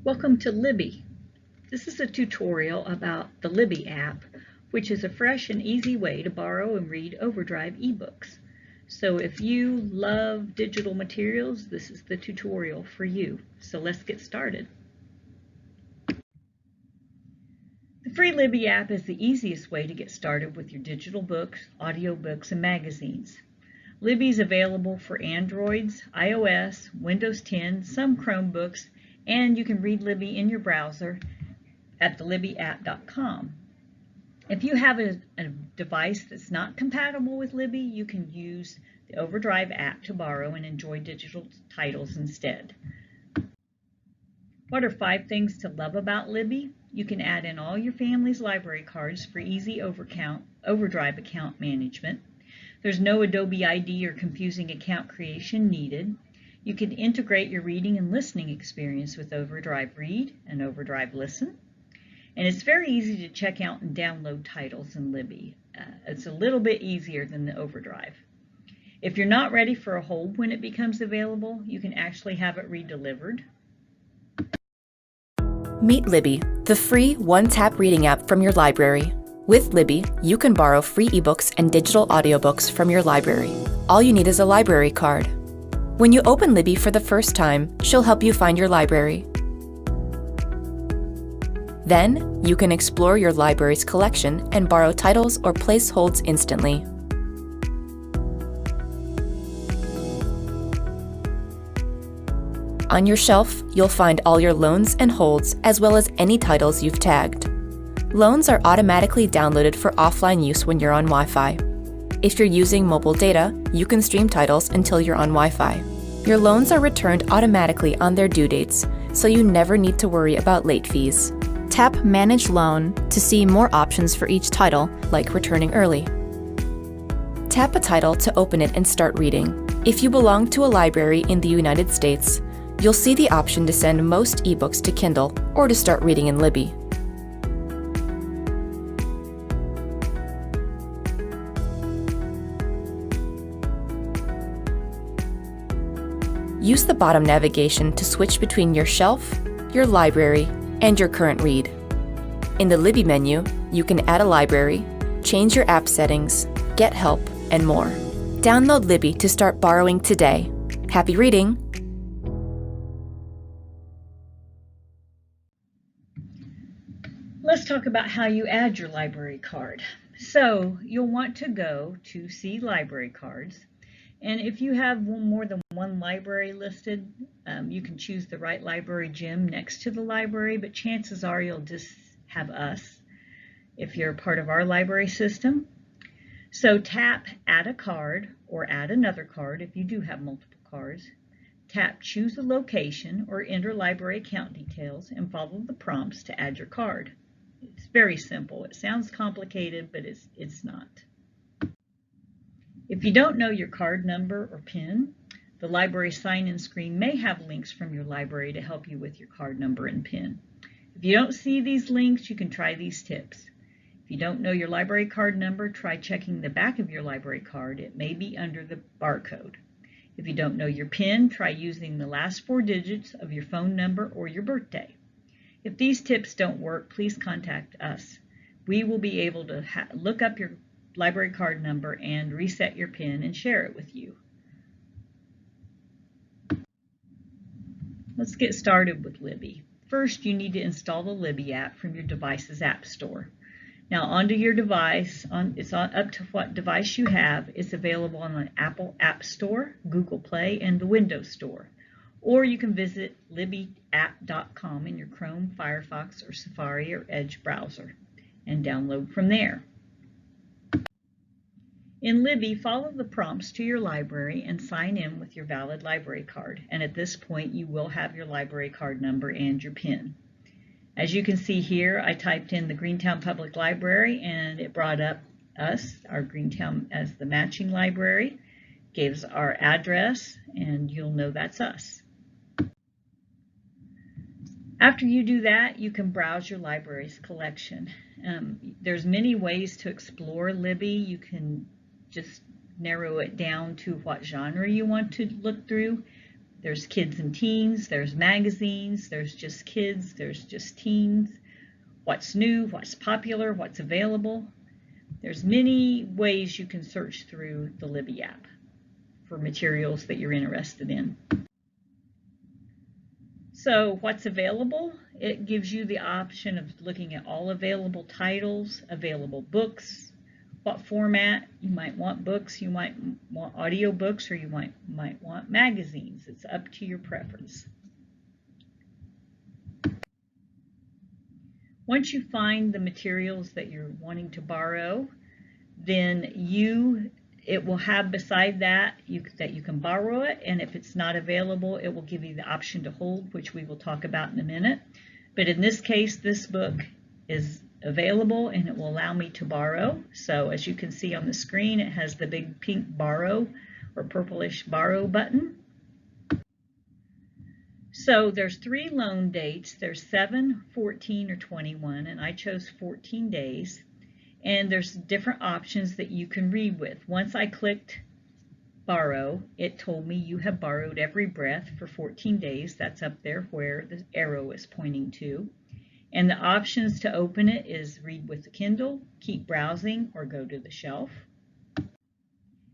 Welcome to Libby. This is a tutorial about the Libby app, which is a fresh and easy way to borrow and read Overdrive ebooks. So if you love digital materials, this is the tutorial for you. So let's get started. The free Libby app is the easiest way to get started with your digital books, audiobooks, and magazines. Libby is available for Androids, iOS, Windows 10, some Chromebooks, and you can read Libby in your browser at thelibbyapp.com. If you have a device that's not compatible with Libby, you can use the Overdrive app to borrow and enjoy digital titles instead. What are 5 things to love about Libby? You can add in all your family's library cards for easy Overdrive account management. There's no Adobe ID or confusing account creation needed. You can integrate your reading and listening experience with Overdrive Read and Overdrive Listen. And it's very easy to check out and download titles in Libby. It's a little bit easier than the Overdrive. If you're not ready for a hold when it becomes available, you can actually have it redelivered. Meet Libby, the free one-tap reading app from your library. With Libby, you can borrow free ebooks and digital audiobooks from your library. All you need is a library card. When you open Libby for the first time, she'll help you find your library. Then, you can explore your library's collection and borrow titles or place holds instantly. On your shelf, you'll find all your loans and holds, as well as any titles you've tagged. Loans are automatically downloaded for offline use when you're on Wi-Fi. If you're using mobile data, you can stream titles until you're on Wi-Fi. Your loans are returned automatically on their due dates, so you never need to worry about late fees. Tap Manage Loan to see more options for each title, like returning early. Tap a title to open it and start reading. If you belong to a library in the United States, you'll see the option to send most ebooks to Kindle or to start reading in Libby. Use the bottom navigation to switch between your shelf, your library, and your current read. In the Libby menu, you can add a library, change your app settings, get help, and more. Download Libby to start borrowing today. Happy reading! Let's talk about how you add your library card. So you'll want to go to See Library Cards. And if you have more than one library listed, you can choose the right library gym next to the library, but chances are you'll just have us if you're part of our library system. So tap Add a Card or Add another card if you do have multiple cards. Tap Choose a Location or enter library account details and follow the prompts to add your card. It's very simple. It sounds complicated, but it's not. If you don't know your card number or PIN, the library sign-in screen may have links from your library to help you with your card number and PIN. If you don't see these links, you can try these tips. If you don't know your library card number, try checking the back of your library card. It may be under the barcode. If you don't know your PIN, try using the last 4 digits of your phone number or your birthday. If these tips don't work, please contact us. We will be able to look up your library card number and reset your PIN and share it with you. Let's get started with Libby. First, you need to install the Libby app from your device's app store. Now onto your device, it's up to what device you have. It's available on the Apple App Store, Google Play, and the Windows Store. Or you can visit libbyapp.com in your Chrome, Firefox, or Safari or Edge browser and download from there. In Libby, follow the prompts to your library and sign in with your valid library card. And at this point, you will have your library card number and your PIN. As you can see here, I typed in the Greentown Public Library and it brought up us, our Greentown, as the matching library, gave us our address, and you'll know that's us. After you do that, you can browse your library's collection. There's many ways to explore Libby. You can just narrow it down to what genre you want to look through. There's kids and teens, there's magazines, there's just kids, there's just teens, what's new, what's popular, what's available. There's many ways you can search through the Libby app for materials that you're interested in. So what's available? It gives you the option of looking at all available titles, available books, what format. You might want books, you might want audiobooks, or you might want magazines. It's up to your preference. Once you find the materials that you're wanting to borrow, then it will have beside that you can borrow it, and if it's not available, it will give you the option to hold, which we will talk about in a minute. But in this case, this book is available and it will allow me to borrow. So as you can see on the screen, it has the big pink borrow or purplish borrow button. So there's 3 loan dates. There's 7, 14, or 21, and I chose 14 days. And there's different options that you can read with. Once I clicked borrow, it told me you have borrowed every breath for 14 days. That's up there where the arrow is pointing to. And the options to open it is read with the Kindle, keep browsing, or go to the shelf.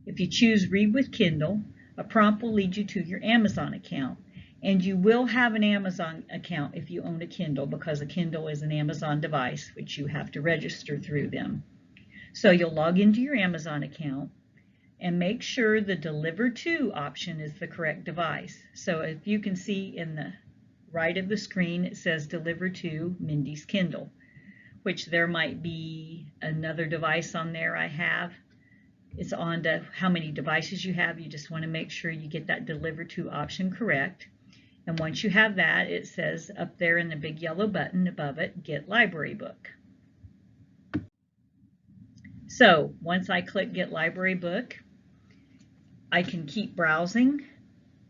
If you choose read with Kindle, a prompt will lead you to your Amazon account. And you will have an Amazon account if you own a Kindle, because a Kindle is an Amazon device, which you have to register through them. So you'll log into your Amazon account and make sure the Deliver To option is the correct device. So if you can see in the right of the screen, it says Deliver To Mindy's Kindle, which there might be another device on there I have. It's on to how many devices you have. You just want to make sure you get that Deliver To option correct. And once you have that, it says up there in the big yellow button above it, Get Library Book. So once I click Get Library Book, I can keep browsing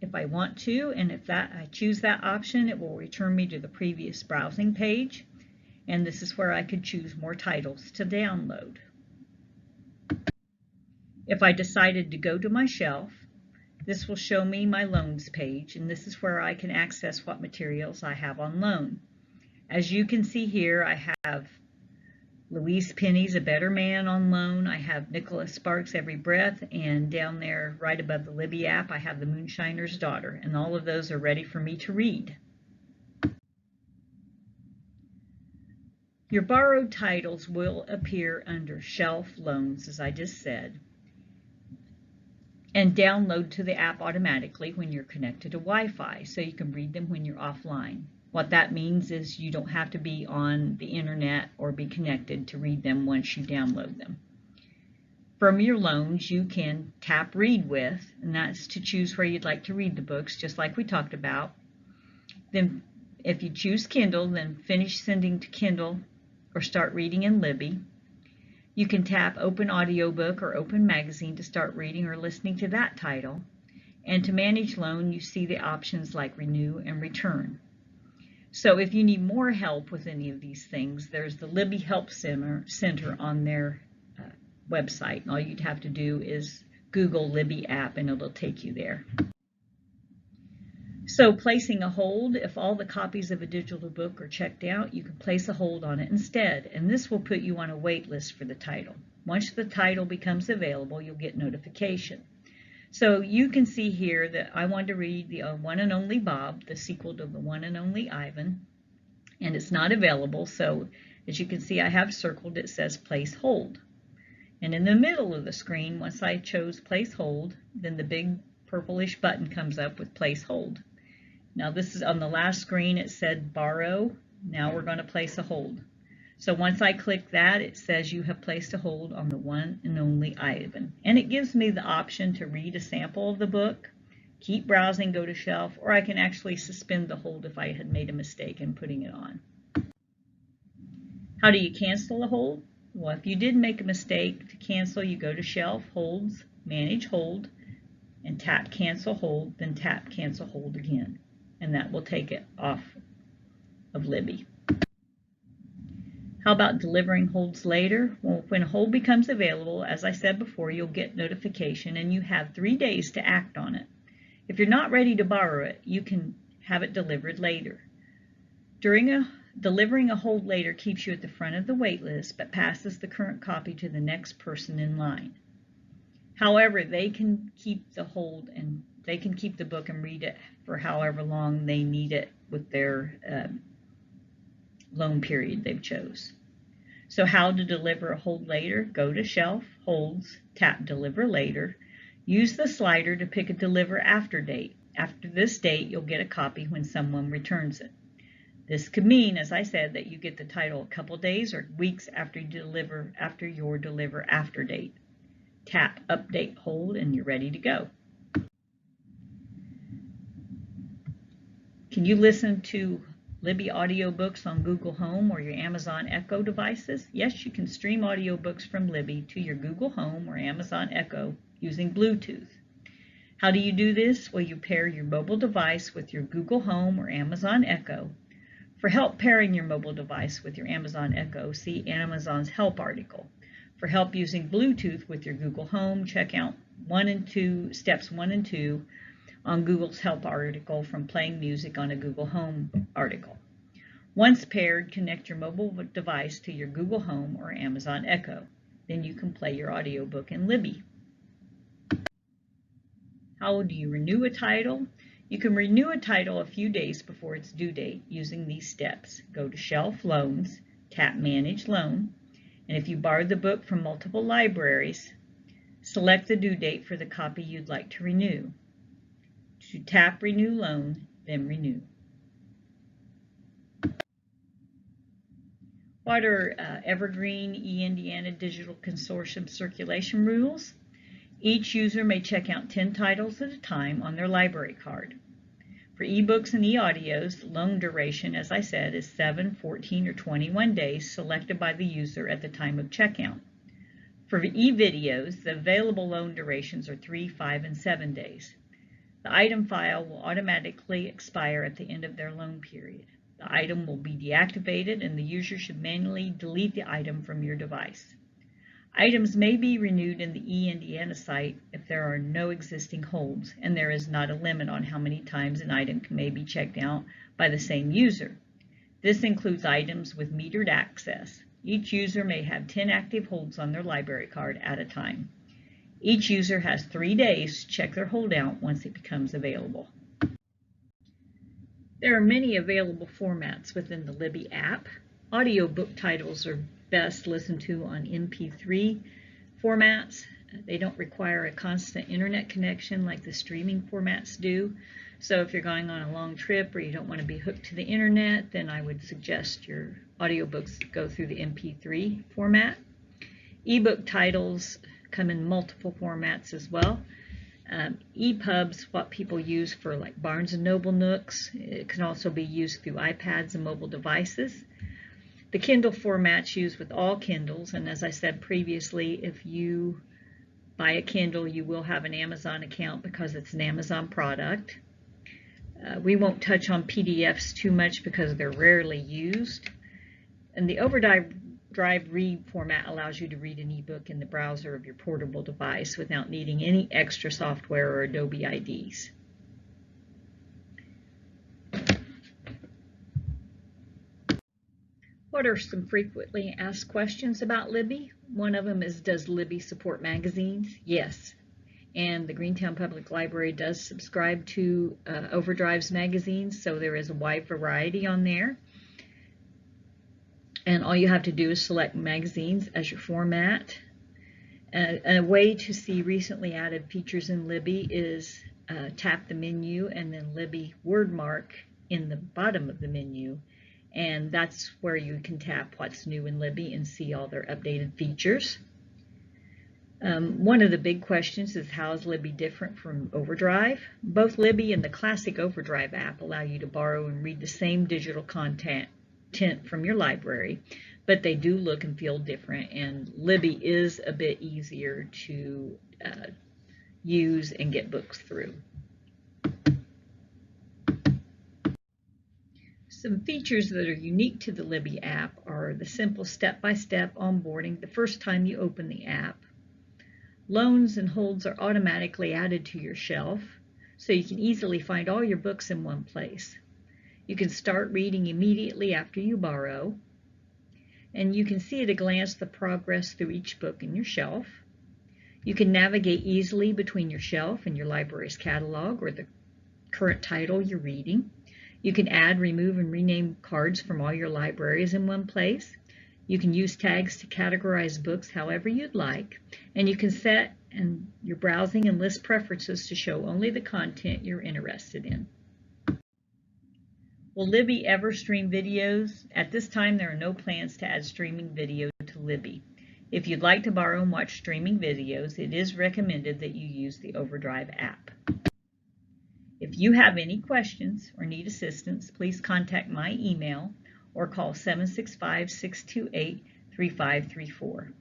if I want to, and if I choose that option, it will return me to the previous browsing page. And this is where I could choose more titles to download. If I decided to go to my shelf, this will show me my loans page, and this is where I can access what materials I have on loan. As you can see here, I have Louise Penny's A Better Man on loan. I have Nicholas Sparks' Every Breath, and down there right above the Libby app, I have The Moonshiner's Daughter, and all of those are ready for me to read. Your borrowed titles will appear under Shelf Loans, as I just said, and download to the app automatically when you're connected to Wi-Fi, so you can read them when you're offline. What that means is you don't have to be on the internet or be connected to read them once you download them. From your loans, you can tap Read With, and that's to choose where you'd like to read the books, just like we talked about. Then if you choose Kindle, then finish sending to Kindle or start reading in Libby. You can tap Open Audiobook or Open Magazine to start reading or listening to that title. And to manage loan, you see the options like Renew and Return. So if you need more help with any of these things, there's the Libby Help Center on their website. And all you'd have to do is Google Libby App and it'll take you there. So placing a hold, if all the copies of a digital book are checked out, you can place a hold on it instead, and this will put you on a wait list for the title. Once the title becomes available, you'll get notification. So you can see here that I wanted to read The One and Only Bob, the sequel to The One and Only Ivan, and it's not available, so as you can see I have circled, it says place hold. And in the middle of the screen, once I chose place hold, then the big purplish button comes up with place hold. Now this is on the last screen, it said borrow. Now we're going to place a hold. So once I click that, it says you have placed a hold on The One and Only Ivan. And it gives me the option to read a sample of the book, keep browsing, go to shelf, or I can actually suspend the hold if I had made a mistake in putting it on. How do you cancel a hold? Well, if you did make a mistake, to cancel, you go to Shelf, Holds, Manage Hold, and tap Cancel Hold, then tap Cancel Hold again. And that will take it off of Libby. How about delivering holds later? Well, when a hold becomes available, as I said before, you'll get notification and you have 3 days to act on it. If you're not ready to borrow it, you can have it delivered later. Delivering a hold later keeps you at the front of the wait list, but passes the current copy to the next person in line. However, they can keep the hold and they can keep the book and read it for however long they need it with their loan period they've chose. So how to deliver a hold later? Go to Shelf, Holds, tap Deliver Later. Use the slider to pick a Deliver After date. After this date, you'll get a copy when someone returns it. This could mean, as I said, that you get the title a couple days or weeks after your Deliver After date. Tap Update Hold and you're ready to go. Can you listen to Libby audiobooks on Google Home or your Amazon Echo devices? Yes, you can stream audiobooks from Libby to your Google Home or Amazon Echo using Bluetooth. How do you do this? Well, you pair your mobile device with your Google Home or Amazon Echo. For help pairing your mobile device with your Amazon Echo, see Amazon's help article. For help using Bluetooth with your Google Home, check out steps 1 and 2 on Google's help article from Playing Music on a Google Home article. Once paired, connect your mobile device to your Google Home or Amazon Echo. Then you can play your audiobook in Libby. How do you renew a title? You can renew a title a few days before its due date using these steps. Go to Shelf Loans, tap Manage Loan, and if you borrowed the book from multiple libraries, select the due date for the copy you'd like to renew. To tap Renew Loan, then Renew. What are Evergreen Indiana Digital Consortium circulation rules? Each user may check out 10 titles at a time on their library card. For ebooks and e-audios, the loan duration, as I said, is 7, 14, or 21 days selected by the user at the time of checkout. For e-videos, the available loan durations are 3, 5, and 7 days. The item file will automatically expire at the end of their loan period. The item will be deactivated and the user should manually delete the item from your device. Items may be renewed in the eIndiana site if there are no existing holds and there is not a limit on how many times an item may be checked out by the same user. This includes items with metered access. Each user may have 10 active holds on their library card at a time. Each user has 3 days to check their holdout once it becomes available. There are many available formats within the Libby app. Audiobook titles are best listened to on MP3 formats. They don't require a constant internet connection like the streaming formats do. So if you're going on a long trip or you don't want to be hooked to the internet, then I would suggest your audiobooks go through the MP3 format. Ebook titles come in multiple formats as well. EPUBs, what people use for like Barnes & Noble Nooks. It can also be used through iPads and mobile devices. The Kindle format's used with all Kindles, and as I said previously, if you buy a Kindle, you will have an Amazon account because it's an Amazon product. We won't touch on PDFs too much because they're rarely used. And the Overdrive Read format allows you to read an ebook in the browser of your portable device without needing any extra software or Adobe IDs. What are some frequently asked questions about Libby? One of them is, does Libby support magazines? Yes. And the Greentown Public Library does subscribe to Overdrive's magazines, so there is a wide variety on there. And all you have to do is select magazines as your format. A way to see recently added features in Libby is tap the menu and then Libby word mark in the bottom of the menu. And that's where you can tap what's new in Libby and see all their updated features. One of the big questions is, how is Libby different from Overdrive? Both Libby and the classic Overdrive app allow you to borrow and read the same digital content from your library, but they do look and feel different, and Libby is a bit easier to use and get books through. Some features that are unique to the Libby app are the simple step-by-step onboarding the first time you open the app. Loans and holds are automatically added to your shelf. so you can easily find all your books in one place. You can start reading immediately after you borrow, and you can see at a glance the progress through each book in your shelf. You can navigate easily between your shelf and your library's catalog or the current title you're reading. You can add, remove, and rename cards from all your libraries in one place. You can use tags to categorize books however you'd like, and you can set your browsing and list preferences to show only the content you're interested in. Will Libby ever stream videos? At this time, there are no plans to add streaming video to Libby. If you'd like to borrow and watch streaming videos, it is recommended that you use the Overdrive app. If you have any questions or need assistance, please contact my email or call 765-628-3534.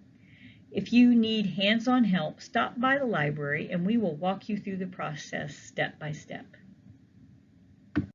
If you need hands-on help, stop by the library and we will walk you through the process step by step.